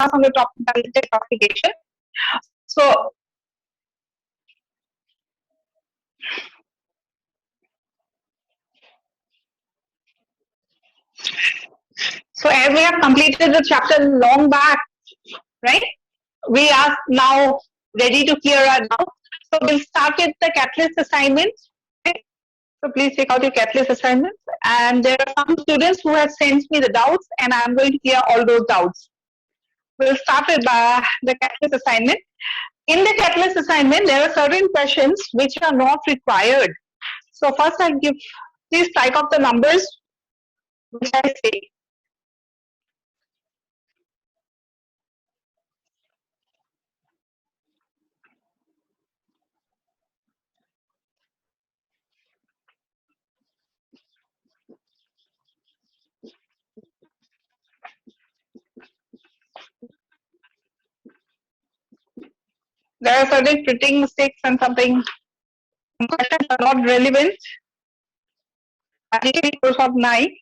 on the topic balanced classification. So as we have completed the chapter long back, right? We are now ready to clear our doubts. So we'll start with the catalyst assignment. Okay? So please take out your catalyst assignments. And there are some students who have sent me the doubts, and I'm going to clear all those doubts. We'll start with the catalyst assignment. In the catalyst assignment, there are certain questions which are not required. So first I'll give, please type up the numbers which I say. There are certain printing mistakes and some questions are not relevant. Course of 9.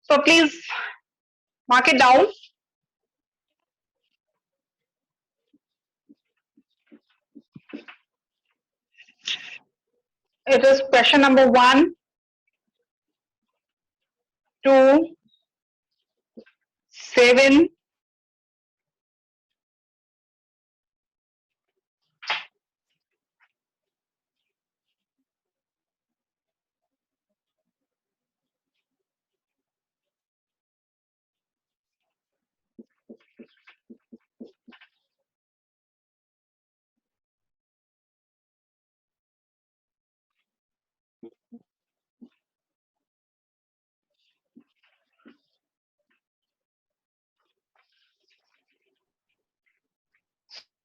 So please mark it down. It is question number 1, 2, 7,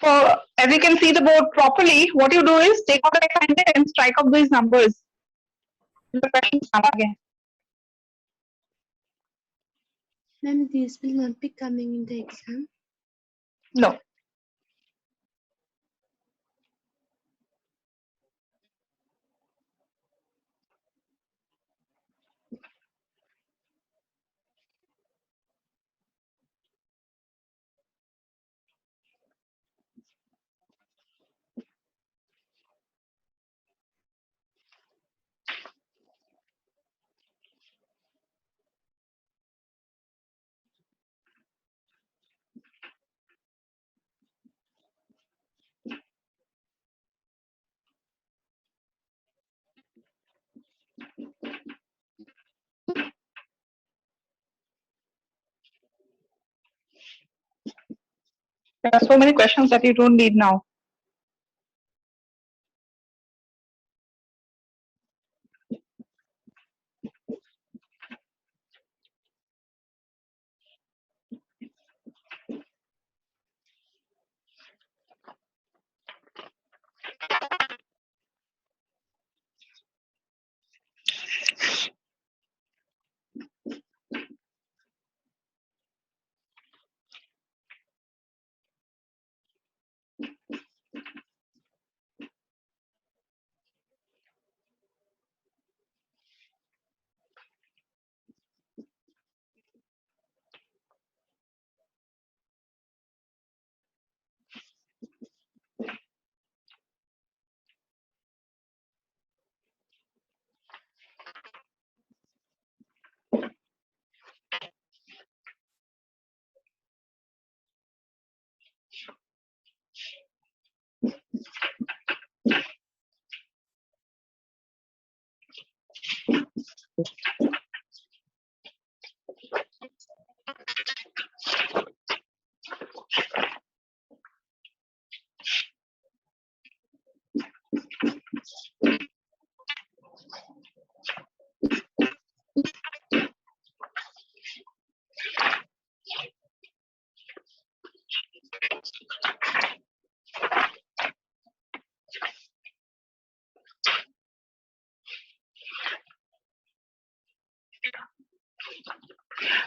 So as you can see the board properly, what you do is take out the assignment and strike up these numbers. The questions come again. Ma'am, these will not be coming in the exam. No. There are so many questions that you don't need now.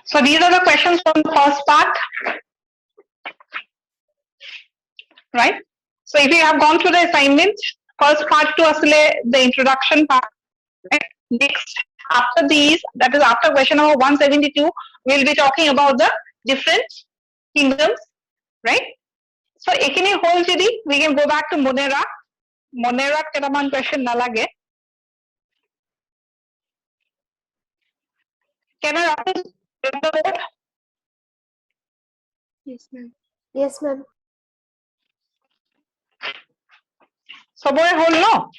So these are the questions from the first part, right? So if you have gone through the assignment, first part to asile the introduction part. Right? Next, after these, that is after question number 172, we'll be talking about the different kingdoms, right? So ekini hol jodi we can go back to Monera. Monera ketaman question nalage. Can I wrap this the board? Yes, ma'am. Yes, ma'am. Sobore hol no?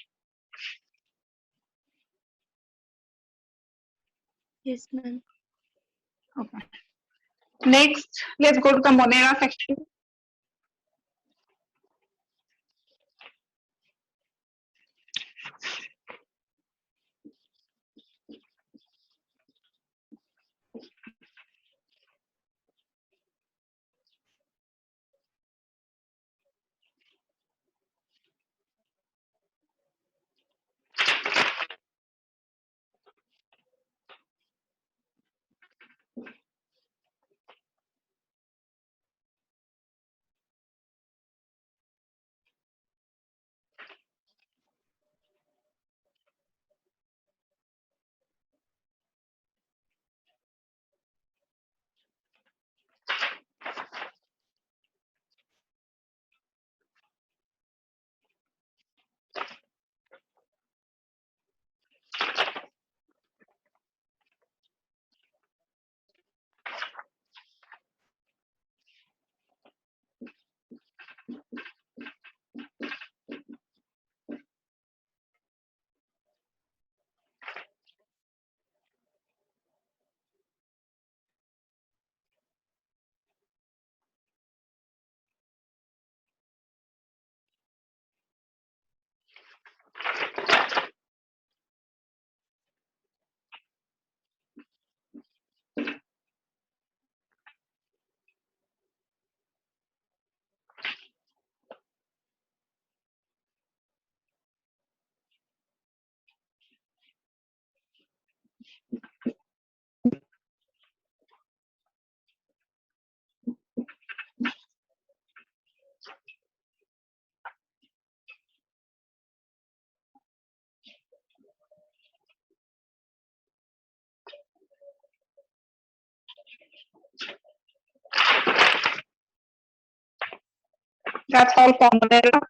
Yes, ma'am. Okay. Next, let's go to the Monera section. That's all for Monera.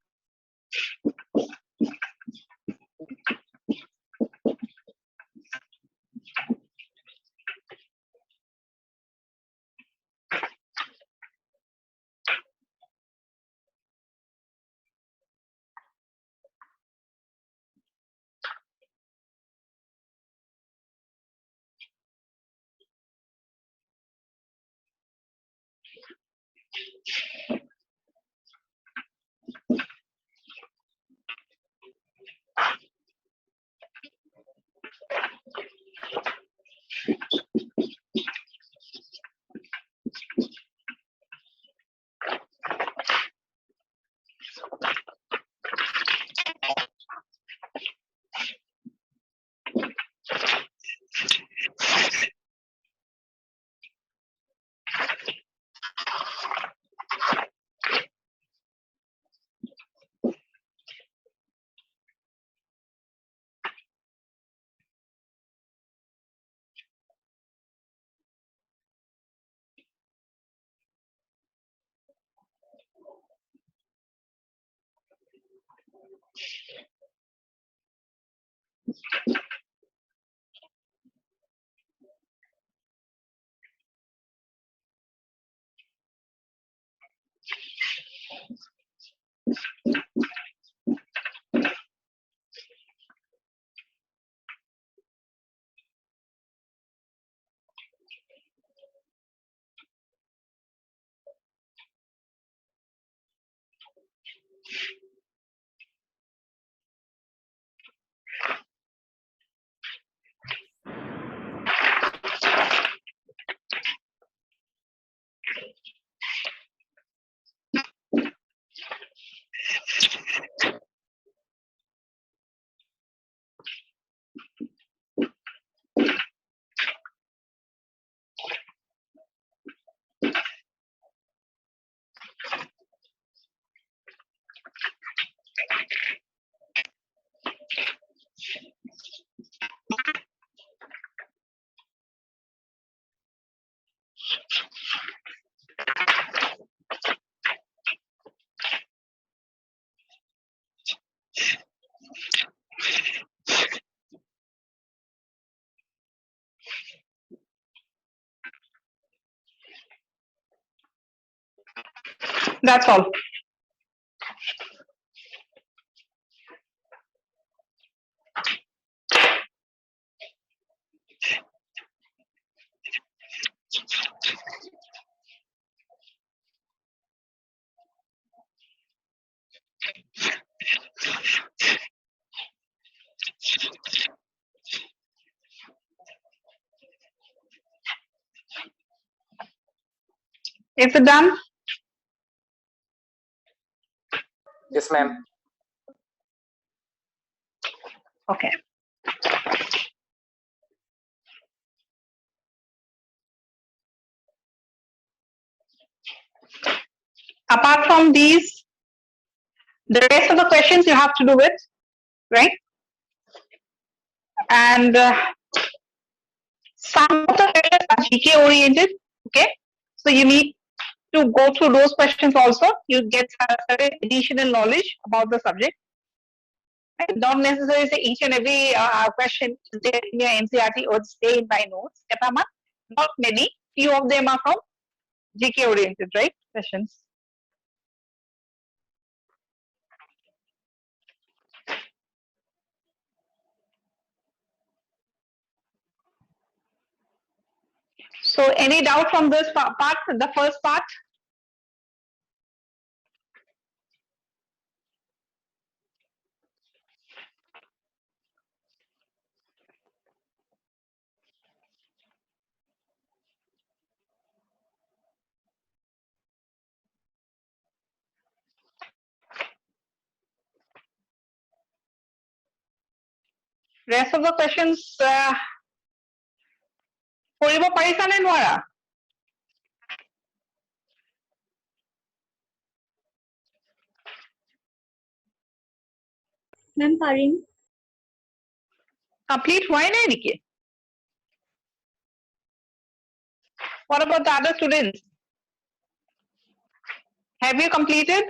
That's all. Is it done? Yes, ma'am. Okay. Apart from these, the rest of the questions you have to do it, right? And some of the questions are GK oriented, okay? So you need to go through those questions also. You get certain additional knowledge about the subject. Right? Not necessarily say each and every question is there in your NCRT or stay in my notes. Not many. Few of them are from GK oriented, right? Questions. So any doubt from this part, the first part? Rest of the questions কৰিব পাৰিছা নে নোৱাৰা? Ma'am, পাৰিম. Complete হোৱাই নাই নেকি? What about the other students? Have you completed?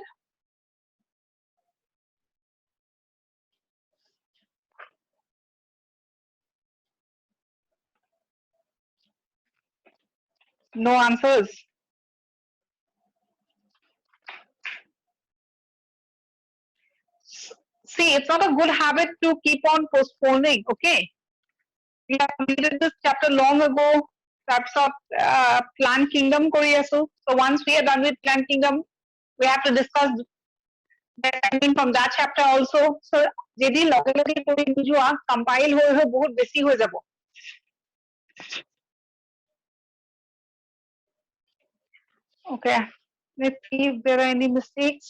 No answers. See, it's not a good habit to keep on postponing, okay? We have completed this chapter long ago. তাৰপিছত Plant Kingdom কৰি আছো. So once we are done with Plant Kingdom, we have to discuss the ending from that chapter also. So যদি লগে লগে কৰি নোযোৱা, compile হৈ বহুত বেছি হৈ যাব. Okay, let's see if there are any mistakes.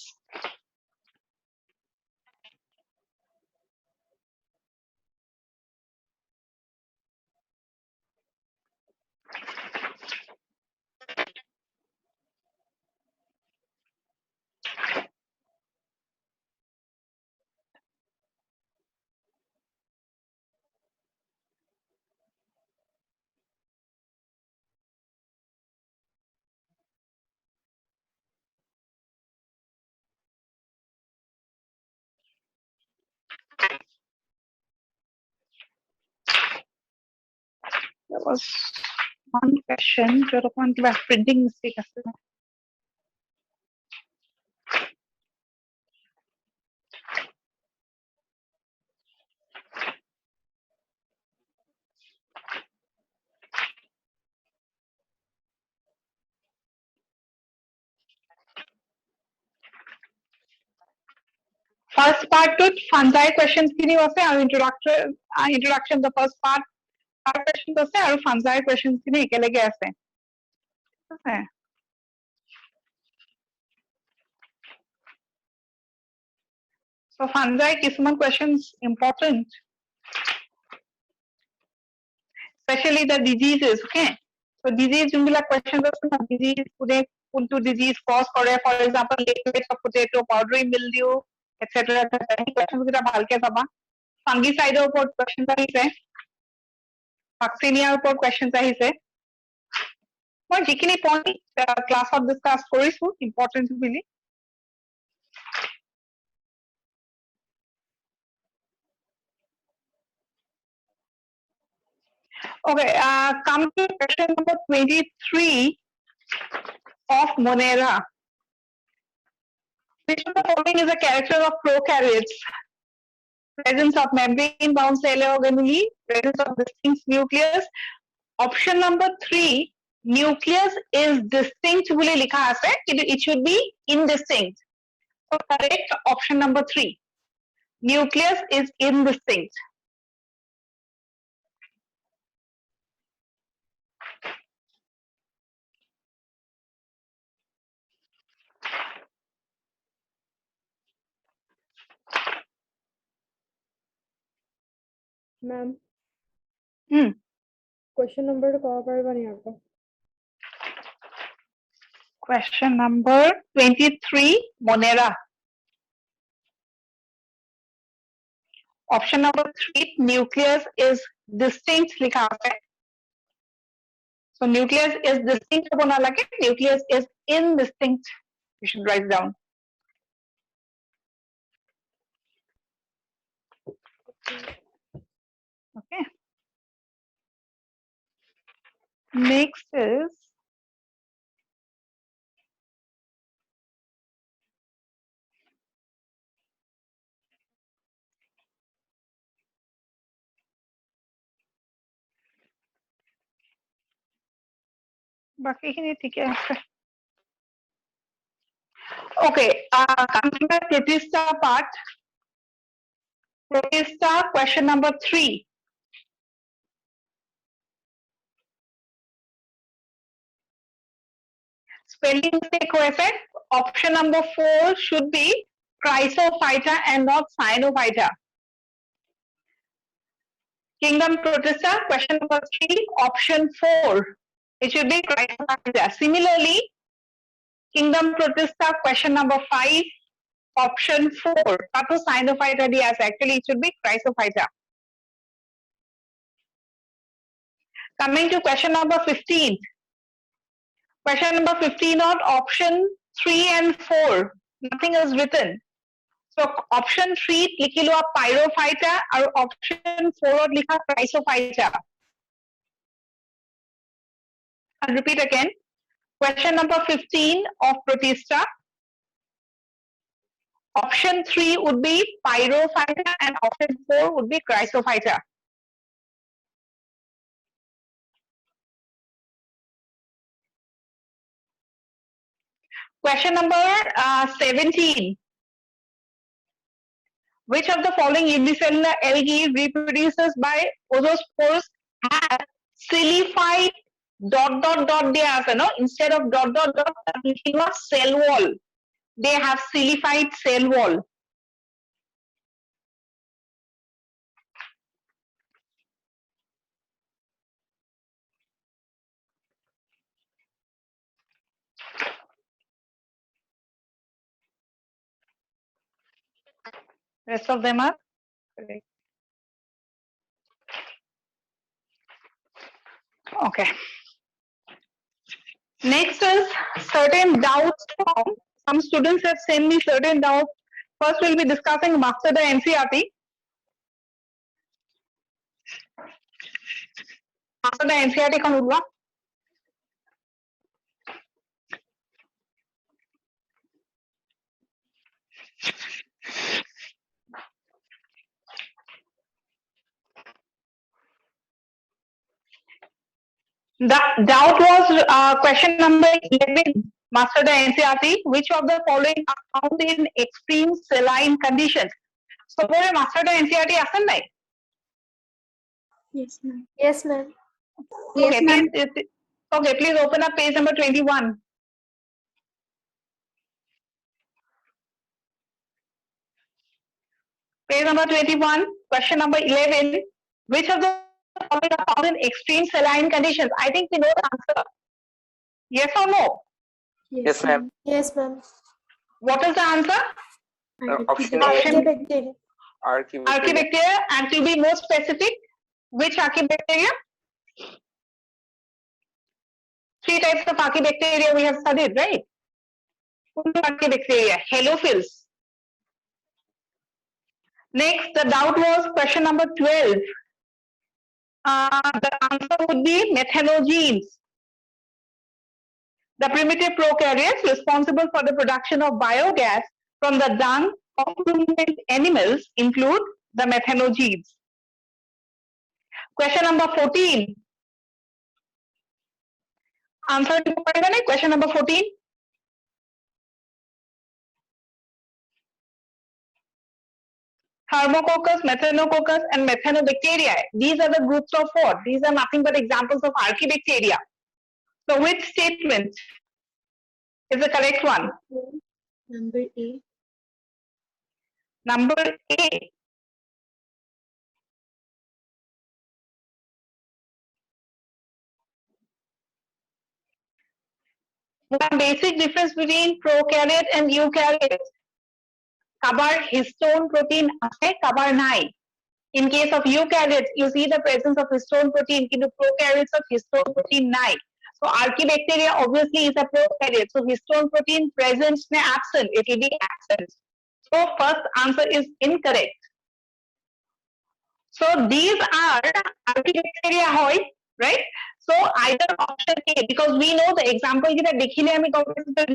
There was one question, য'ত অকমান কিবা printing mistake আছে. First part to fungi questions খিনি আছে আৰু introduction the first part questions আছে আৰু fungi questions খিনি একেলগে আছে. Okay. So fungi কিছুমান questions important, especially the diseases, okay? So disease যোনবিলাক questions আছে না, disease কোনটো disease cause কৰে, for example liquid of potato, powdery mildew, etc. questions কেইটা ভালকে চাবা. Fungicide ৰ ওপৰত questions আহিছে, vaccinia ৰ ওপৰত questions আহিছে. মই যিখিনি point ক্লাছত discuss কৰিছো important bully. Okay, come to question number 23 of Monera. Which of the following is a character of prokaryotes? Presence of membrane-bound cell organelle, presence of distinct nucleus. Option number 3, nucleus is distinct bole likha ase, it should be indistinct. So correct option number 3. Nucleus is indistinct. Ma'am. Question number to Question number 23, Monera. Option number 3, nucleus is distinct likha ase. So nucleus is distinct hobo na lage, nucleus is indistinct. You should write down. Okay. Next is बाकी ही नहीं ठीक है. Okay, coming to the Protista part. Protista, question number 3. Spelling mistake हुए थे. Option number 4 should be Chrysophyta and not Cyanophyta. Kingdom Protista, question number 3, option 4. It should be Chrysophyta. Similarly, Kingdom Protista, question number 5, option 4. Tato Cyanophyta diya ase. Actually, it should be Chrysophyta. Coming to question number 15. Question number 15 on option 3 and 4. Nothing is written. So option 3 likhi lo Pyrophyta or option 4 likha Chrysophyta. I'll repeat again. Question number 15 of Protista. Option 3 would be Pyrophyta and option 4 would be Chrysophyta. Question number 17. Which of the following unicellular algae reproduces by oospores have cilified ... diya ase, no? Instead of ... cell wall. They have cilified cell wall. Rest of them are correct. Okay. Next is certain doubts. Some students have sent me certain doubts. First, we'll be discussing Master the NCERT. Master the NCERT kon ulwa. The doubt was question number 11, Master the NCERT. Which of the following are found in extreme saline conditions? So, Master the NCERT asan nahi? Yes, ma'am. Yes, ma'am. Yes, Okay, ma'am. okay, please open up page number 21. Page number 21, question number 11. Which of the following are found in extreme saline conditions? I think we know the answer. Yes or no? Yes, ma'am. Yes, ma'am. What is the answer? Option A. Archaebacteria. Archaebacteria. And to be more specific, which archaebacteria? 3 types of archaebacteria we have studied, right? Archaebacteria, halophils. Next, the doubt was question number 12. The answer would be methanogenes. The primitive prokaryotes responsible for the production of biogas from the dung of ruminant animals include the methanogenes. Question number 14. Answer question number 14. Thermococcus, Methanococcus, and Methanobacteria. These are the groups of what? These are nothing but examples of Archaebacteria. So which statement is the correct one? Number A. Number A. One basic difference between prokaryote and eukaryote. Kabar histone protein আছে, kabar nai. In case of eukaryotes, you see the presence of histone protein, কিন্তু prokaryotes of histone protein nai. So Archaebacteria obviously is a prokaryote. So histone protein present ne absent, it will be absent. So first answer is incorrect. So these are Archaebacteria hoy, right? So either option A, because we know the example that we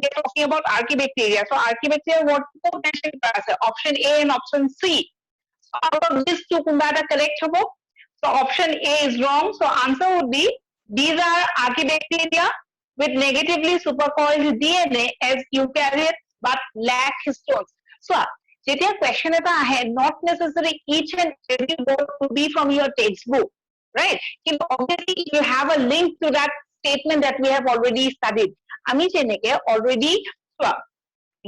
are talking about Archaebacteria. So Archaebacteria, what option A and option C. So out of these two, correct hobo. So option A is wrong. So answer would be these are Archaebacteria with negatively supercoiled DNA as eukaryotes but lack histones. So যেতিয়া question এটা আহে, not necessary each and every word to be from your textbook, right? কিন্তু obviously you have a link to that statement that we have already studied. আমি যেনেকে already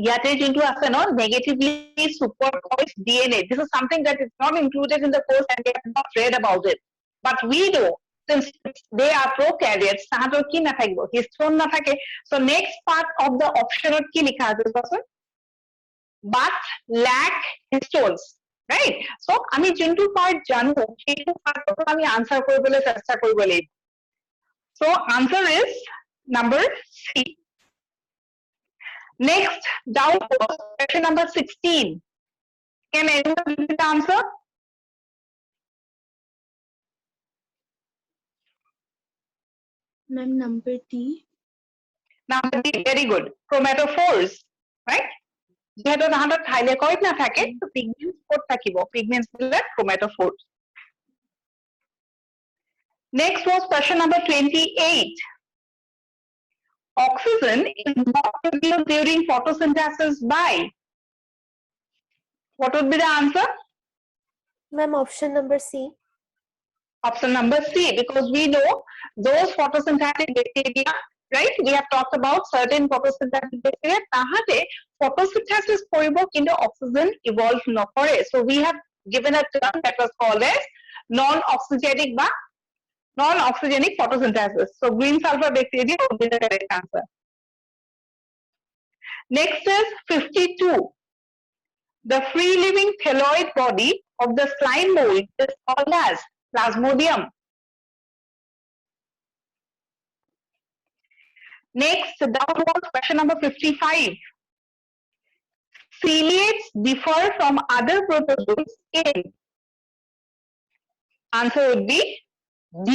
ইয়াতে যোনটো আছে ন, negatively supercoiled DNA. This is something that is not included in the course and they have not read about it. But we know since they are prokaryotes, তাহাঁতৰ কি নাথাকিব? Histone নাথাকে. So next part of the option কি লিখা আছে কোৱাচোন? But lack histones, right? So আমি যোনটো part জানো সেইটো part আমি answer কৰিবলৈ চেষ্টা কৰিব লাগিব. So answer is number C. Next doubt was question number 16. Can anyone give me the answer? Ma'am, number D. Number D, very good. Chromatophores, right? যেহেতু তাহাঁতৰ thylakoid নাথাকে, তো pigments ক'ত থাকিব? Pigments black chromatophores. Next was question number 28. Oxygen is not produced during photosynthesis by. What would be the answer? Ma'am, option number C. Option number C, because we know those photosynthetic bacteria, right? We have talked about certain photosynthetic bacteria. Tahate photosynthesis koribo kintu oxygen evolve nokore. So we have given a term that was called as non-oxygenic photosynthesis. So green sulfur bacteria would be the correct answer. Next is 52. The free living thalloid body of the slime mold is called as Plasmodium. Next, that was question number 55. Ciliates differ from other protozoans in. Answer would be D,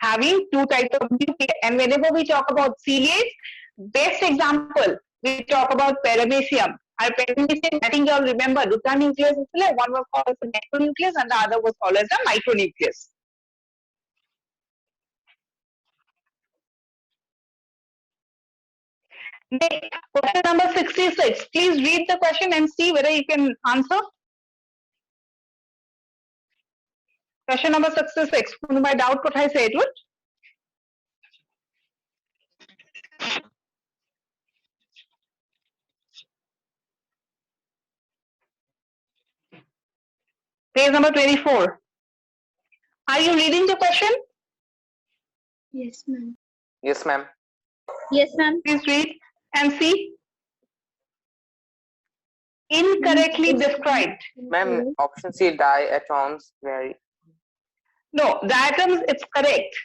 having two types of nuclei. And whenever we talk about ciliates, best example, we talk about Paramecium. Our Paramecium, I think you all remember, duta nucleus, one was called as the macronucleus and the other was called as the micronucleus. Next, question number 66. Please read the question and see whether you can answer. Question number 66. My doubt what I said would. Page number 24. Are you reading the question? Yes, ma'am. Yes, ma'am. Yes, ma'am. Please read and see. Incorrectly described. Ma'am, option C, diatoms vary. No, diatoms, it's correct.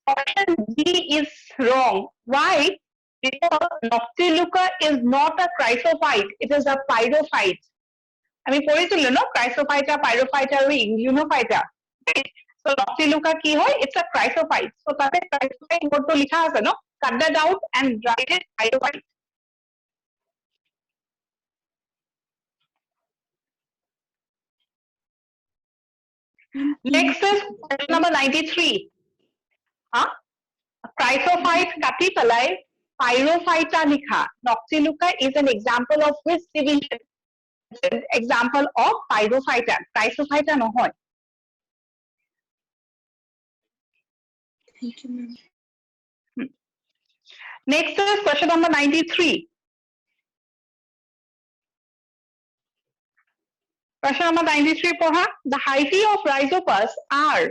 Option D is wrong. Why? Because Noctiluca is not a chrysophyte. It is a pyrophyte. I mean, no? Chrysophyta, pyrophyta, or immunophyta. Right? So Noctiluca ki hoy? It's a chrysophyte. So tate chrysophyte word to likha ase, no? Cut that out and write it pyrophyte. Next is question number 93. Chrysophyte কাটি পেলাই Pyrophyta লিখা. Noctiluca is an example of which division? Example of Pyrophyta. Chrysophyta নহয়. Thank you, ma'am. Next is question number 93. Question number 93 পঢ়া. The hyphae of Rhizopus are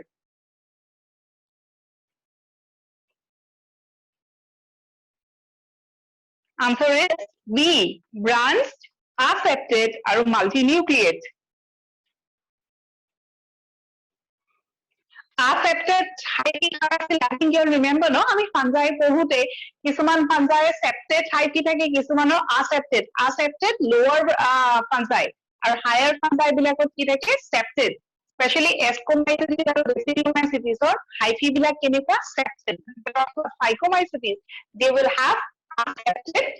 answer is B. Branched, aseptate আৰু multinucleate. Aseptate hyphae আছিল, I think you remember no? আমি fungi পঢ়োতে কিছুমান fungi septate hyphae থাকে, কিছুমানৰ aseptate. Aseptate lower fungi আৰু higher fungi বিলাকত কি থাকে? Septate. Especially Ascomycetes আৰু Bacillomycetes hyphae বিলাক কেনেকুৱা? Septate. Phycomycetes, they will have aseptate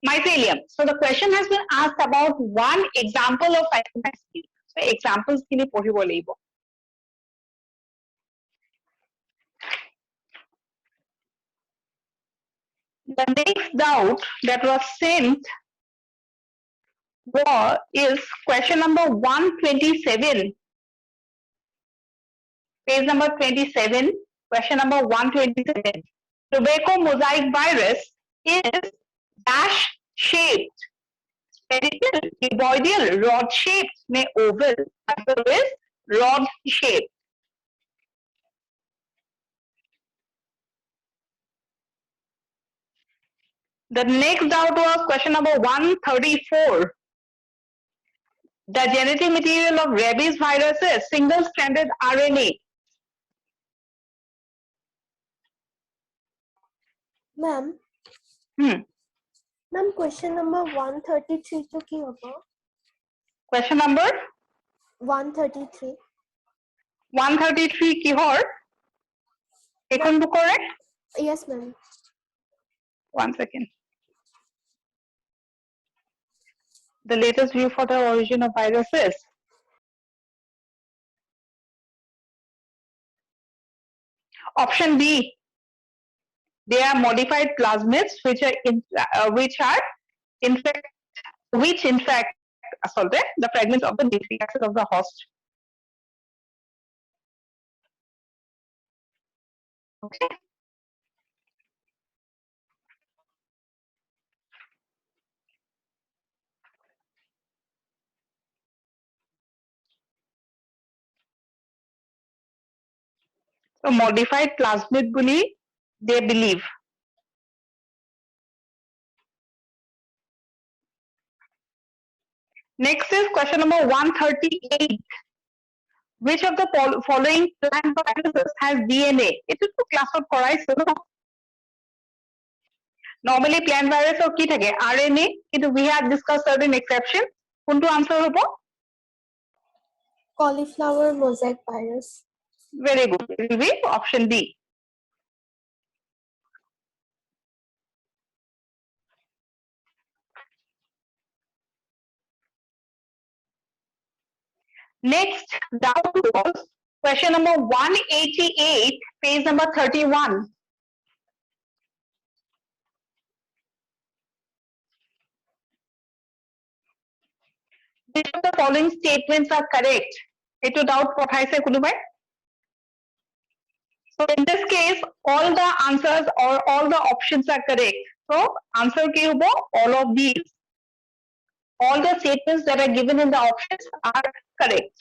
mycelium. So the question has been asked about one example of Phycomycetes. So examples খিনি পঢ়িব লাগিব. The next doubt that was sent is question number 127. Page number 27, question number 127. Tobacco mosaic virus is dash shaped, spherical, cuboidal, rod shaped, may oval, answer is rod shaped. The next doubt was question number 134. The genetic material of rabies virus is single-stranded RNA. Ma'am, ma'am, question number 133 to কি হ'ব? Question number 133. 133 কিহৰ? এইখনটো correct? Yes, ma'am. One second. The latest view for the origin of viruses. Option B. They are modified plasmids which infect the fragments of the nucleic acid of the host. Okay. So modified plasmid bully they believe. Next is question number 138. Which of the following plant viruses has DNA? It is to class of কৰাইছো ন? Normally plant virus কি থাকে? RNA, কিন্তু we have discussed certain exceptions. কোনটো answer হ'ব? Cauliflower mosaic virus. Very good. It will be option D. Next doubt was question number 188, page number 31. Which of the following statements are correct? Etu doubt pothaise konobai? So in this case, all the answers or all the options are correct. So answer ki hobo? All of these. All the statements that are given in the options are correct.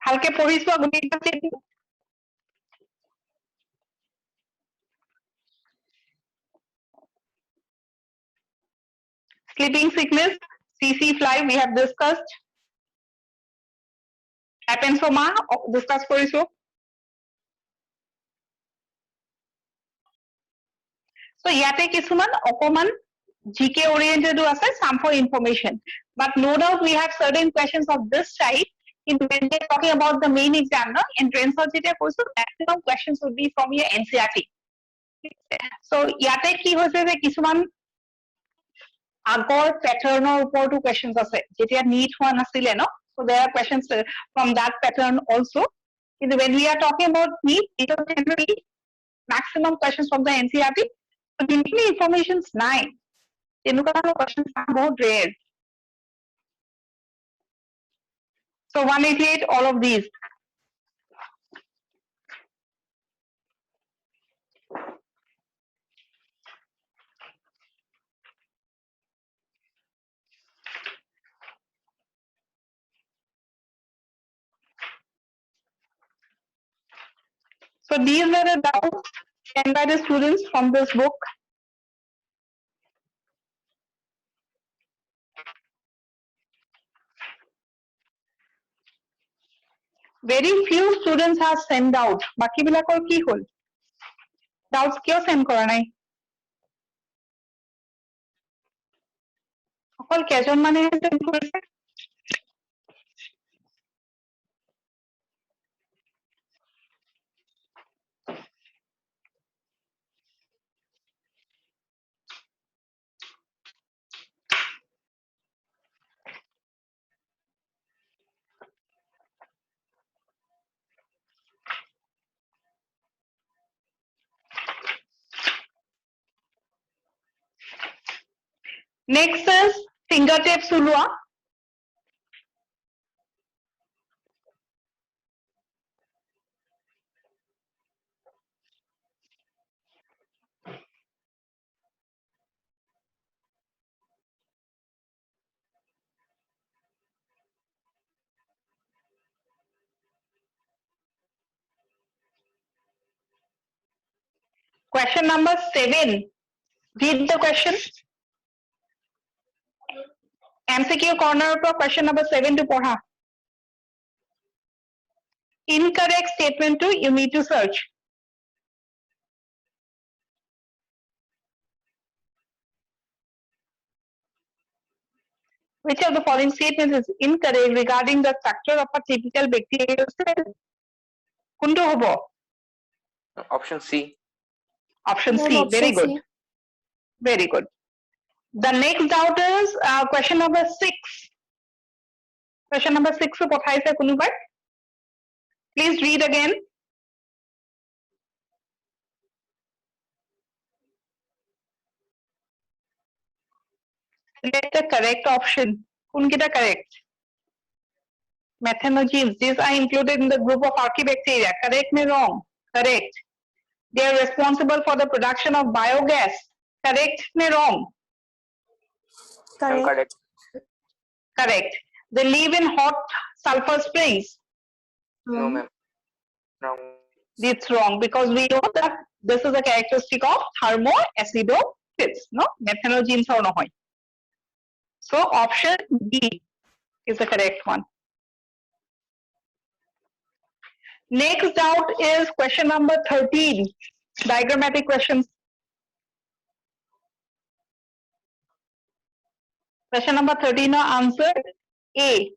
Halke পঢ়িছো গোটেইটা statement. Sleeping sickness, CC fly we have discussed. Trypanosoma discuss কৰিছো. So ইয়াতে কিছুমান অকমান GK oriented আছে, some for information. But no doubt we have certain questions of this type. When we are talking about the main exam, no? Entrance also maximum questions would be from your NCERT. So ইয়াতে কি হৈছে যে কিছুমান আগৰ পেটাৰ্ণৰ ওপৰতো questions আছে যেতিয়া NEET হোৱা নাছিলে ন so there are questions from that pattern also কিন্তু when we are talking about NEET it is generally maximum questions from the NCERT so generally informations নাই তেনেকুৱা ধৰণৰ questions are বহুত rare so 188 all of these so these were the doubts sent by the students from this book very few students have sent out বাকি বিলাকৰ কি হল doubts কিয় send কৰা নাই অকল কেজন মানেহে send কৰিছে next is fingertips ওলোৱা question number 7 read the question MCQ corner पर question number 7 to पढ़ा incorrect statement to you need to search which of the following statements is incorrect regarding the structure of a typical bacterial cell কোনটো হ'ব Option C. option Ma'am, C option very good C. very good the next doubt is question number 6 question number 6 পঠাইছে কোনোবাই please read again select the correct option কোনকেইটা correct methanogens these are included in the group of archaebacteria correct or wrong correct they are responsible for the production of biogas correct or wrong I'm Correct. correct. correct they live in hot sulfur springs No, Wrong. ma'am. Wrong. it's wrong because we know that this is a characteristic of thermoacidophils no methanogens or no so option B is the correct one next doubt is question number 13 diagrammatic questions question number 13 no answer A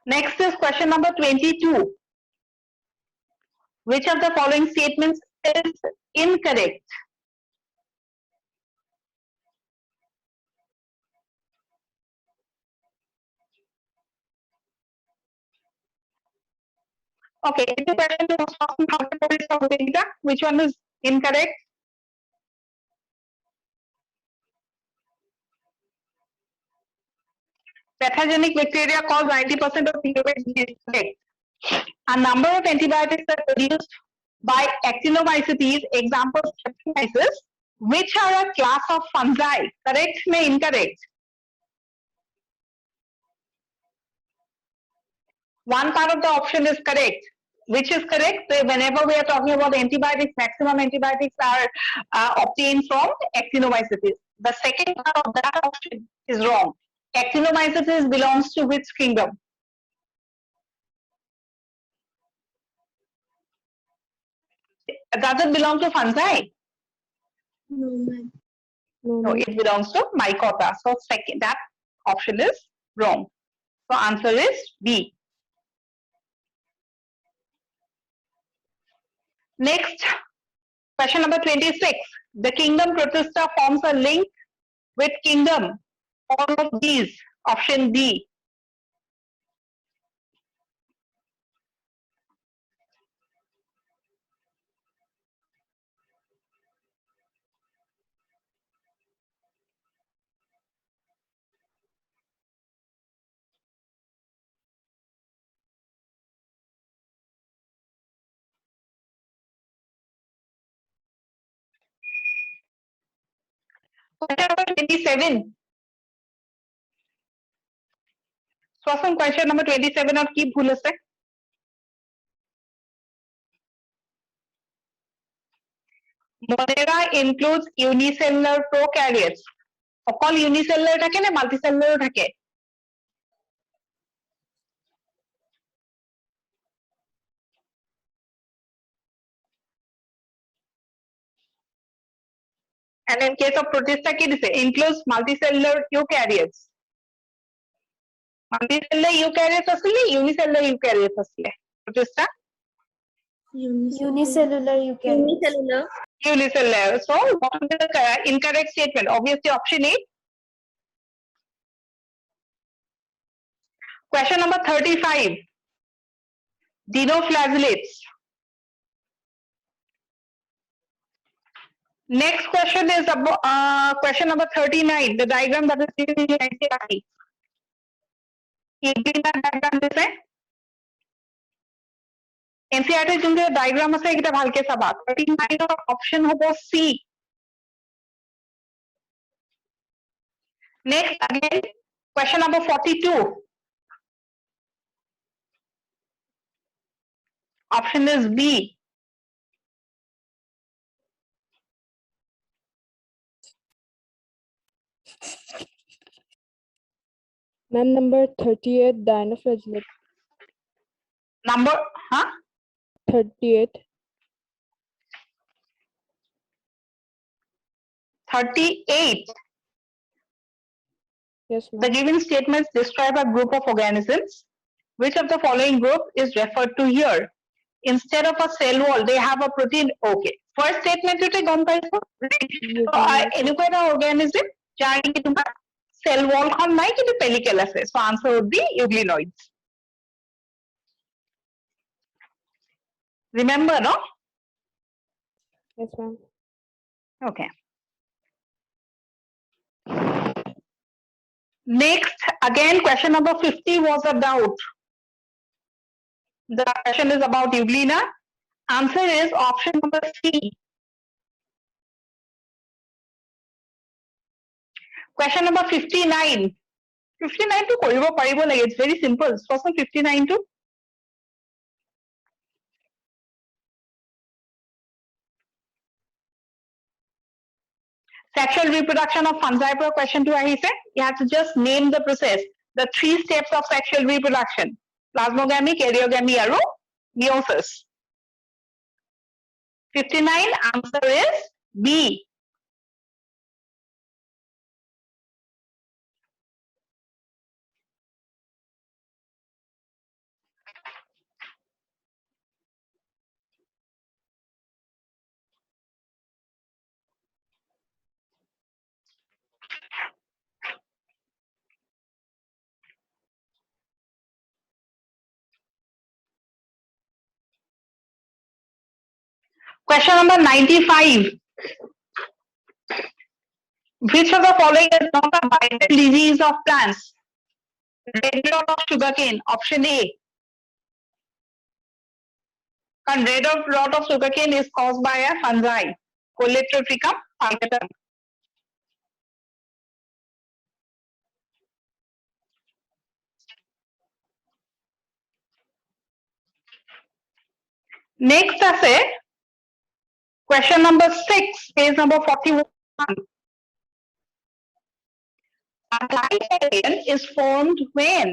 next is question number 22 which of the following statements is incorrect okay the question which one is incorrect pathogenic bacteria cause 90% of pyruvate defect. A number of antibiotics are produced by actinomycetes, examples streptomyces, which are a class of fungi. Correct or incorrect? One part of the option is correct. Which is correct? So whenever we are talking about antibiotics, maximum antibiotics are obtained from actinomycetes. The second part of that option is wrong. Actinomycetes belongs to which kingdom? Does it belong to fungi? No, ma'am. No, it belongs to mycota. So second, that option is wrong. So answer is B. Next, question number 26. The kingdom protista forms a link with kingdom. All of these. Option D. Question number 27. So, question number 27 और की भूल আছে? Monera includes unicellular prokaryotes. অকল unicellular থাকে নে multicellular থাকে? And in case of protista কি দিছে? Includes multicellular eukaryotes. Multicellular eukaryotes আসলে unicellular eukaryotes আসলে protista? Unicellular eukaryotes. Unicellular. So what is the incorrect statement? Obviously option A. Question number 35. Dinoflagellates. Next question is about question number 39. The diagram that is given in NCERT. diagram দিছে NCERT যোনটো diagram আছে এটা ভালকে চাবা 39 ৰ option হ'ব C. Next again question number 42. Option is B. Ma'am, number 38, dinoflagellate. Number 38. 38. Yes, The ma'am. given statements describe a group of organisms. Which of the following group is referred to here? Instead of a cell wall, they have a protein. Okay. First statement today gone by এনেকুৱা এটা organism যাৰ নেকি তোমাৰ cell wall খন নাই কিন্তু pellicle আছে. So answer would be euglenoids. Remember, no? Yes, ma'am. Okay. Next, again, question number 50 was a doubt. The question is about euglena. Answer is option number C. Question number 59. 59 to কৰিব পাৰিব লাগে. It's very simple. So 59 to sexual reproduction of fungi per question to ahise. You have to just name the process. The 3 steps of sexual reproduction. Plasmogamy, karyogamy, and meiosis. 59 answer is B. Question number 95. Which of the following is not a viral disease of plants? Red rot of sugarcane. Option A. And red rot of sugarcane is caused by a fungi. Coleotrichum falcatum. Next আছে question number 6, page number 41. A glycation is formed when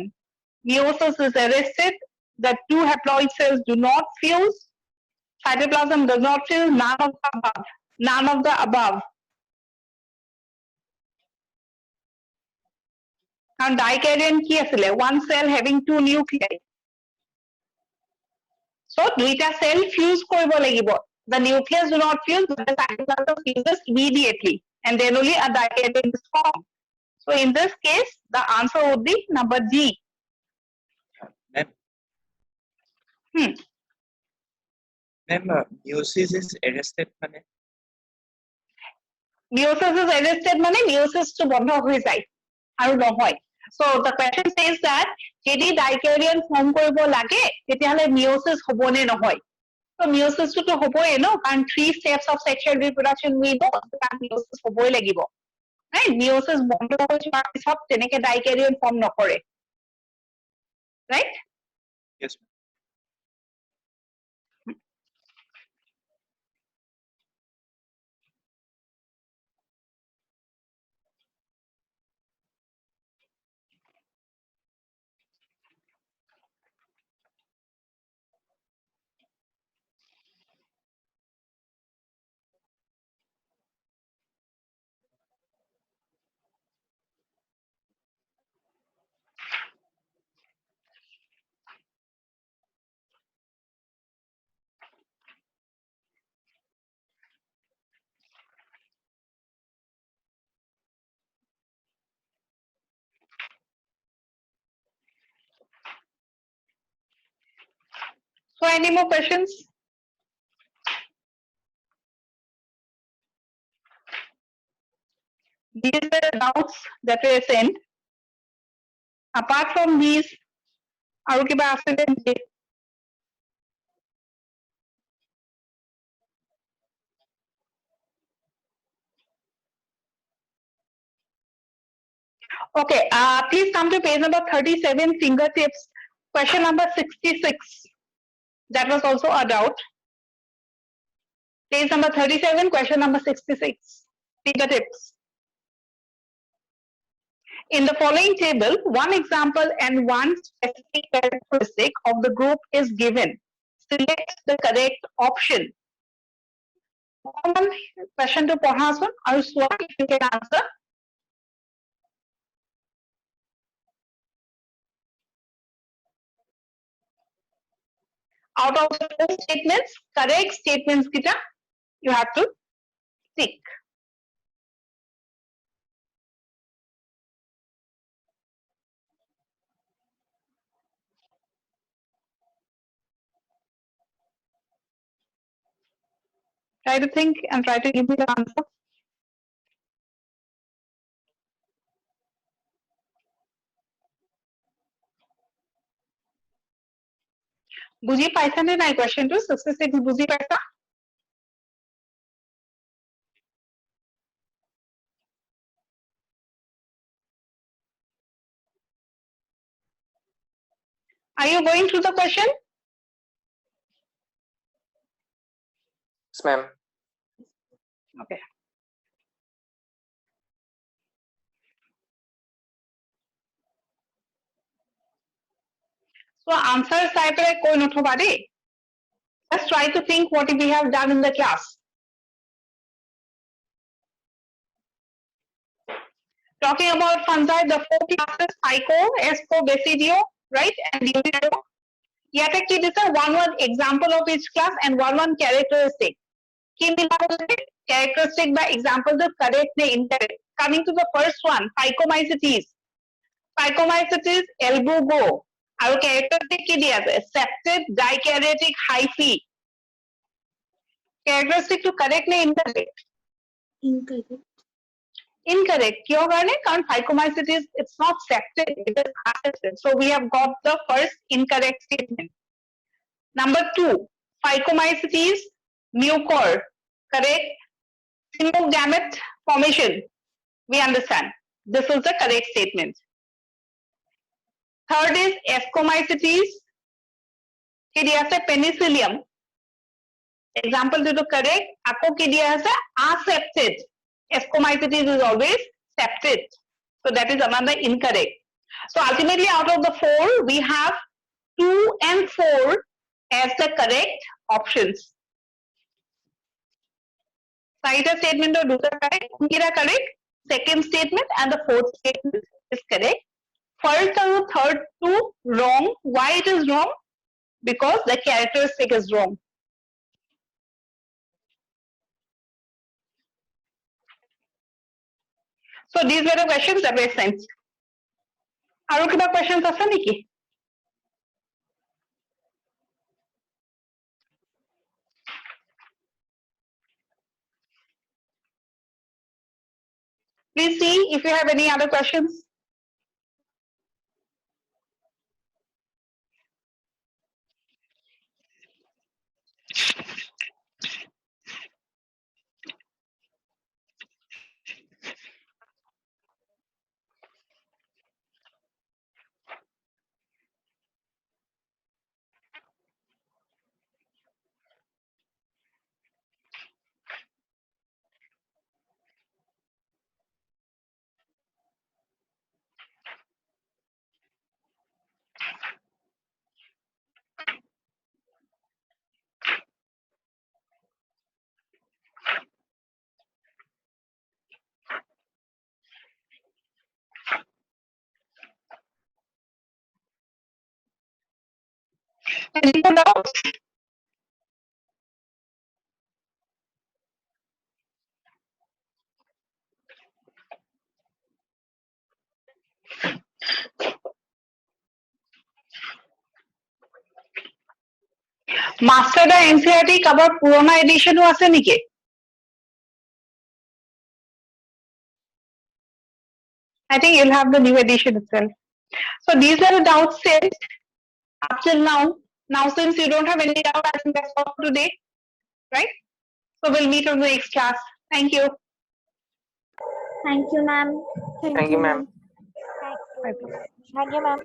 meiosis is arrested, the 2 haploid cells do not fuse, cytoplasm does not fuse, none of the above. কাৰণ ডাইকেৰিয়ান কি আছিলে one cell having two nuclei so দুইটা cell fuse কৰিব লাগিব the nucleus do not fuse but the cytoplasm fuses immediately and then only a dikaryon is formed so in this case the answer would be number D. Ma'am, meiosis is arrested মানে Meiosis is arrested মানে meiosis to বন্ধ হৈ যায় আৰু নহয় so the question says that যদি dikaryon form কৰিব লাগে তেতিয়াহলে meiosis হ'ব নে নহয় so meiosis to হ'বই ন কাৰণ 3 steps of sexual reproduction we know that meiosis হ'বই লাগিব right meiosis বন্ধ হৈ যোৱাৰ পিছত তেনেকে dikaryon form নকৰে right yes so any more questions these are the doubts that were sent apart from these আৰু কিবা আছে নেকি okay please come to page number 37 fingertips question number 66 that was also a doubt page number 37 question number 66 fingertips in the following table one example and one specific characteristic of the group is given select the correct option question to পঢ়াচোন আৰু চোৱা if you can answer out of the four statements correct statements kita you have to tick try to think and try to give me the answer বুজি পাইছা নে নাই question to 66 বুজি পাইছা are you going through the question Yes, ma'am. okay so answer চাই পেলাই কৈ নথবা দেই just try to think what we have done in the class talking about fungi the four classes psycho esco basidio right and Leonardo ইয়াতে কি দিছে one example of each class and one characteristic কি মিলাব লাগে characteristic by example the correct ne incorrect coming to the first one Phycomycetes elbow go আৰু characteristic কি দিয়া আছে septate dikaryotic hyphae characteristic to correct ne incorrect incorrect কিয় কাৰণে কাৰণ Phycomycetes it's not septate it is aseptate so we have got the first incorrect statement number 2 Phycomycetes mucor correct single gamete formation we understand this is the correct statement third is Ascomycetes ki diya ase penicillium example to correct ako ki diya ase aseptate Ascomycetes is always septate so that is another incorrect so ultimately out of the four we have 2 and 4 as the correct options চাৰিটা statement or দুটা correct কোনকেইটা correct second statement and the fourth statement is correct first and the third two wrong. Why it is wrong? Because the characteristic is wrong. So these were the questions that were sent. Aru kiba questions ase niki? Please see if you have any other questions. Any more doubts? Master the NCERT cover Purana edition ase niki? I think you'll have the new edition itself. So these are the doubts sent up till now. Now, since you don't have any doubt, I think that's all for today, right? So we'll meet on the next class. Thank you. Thank you, ma'am. Thank you, ma'am. Thank you, ma'am.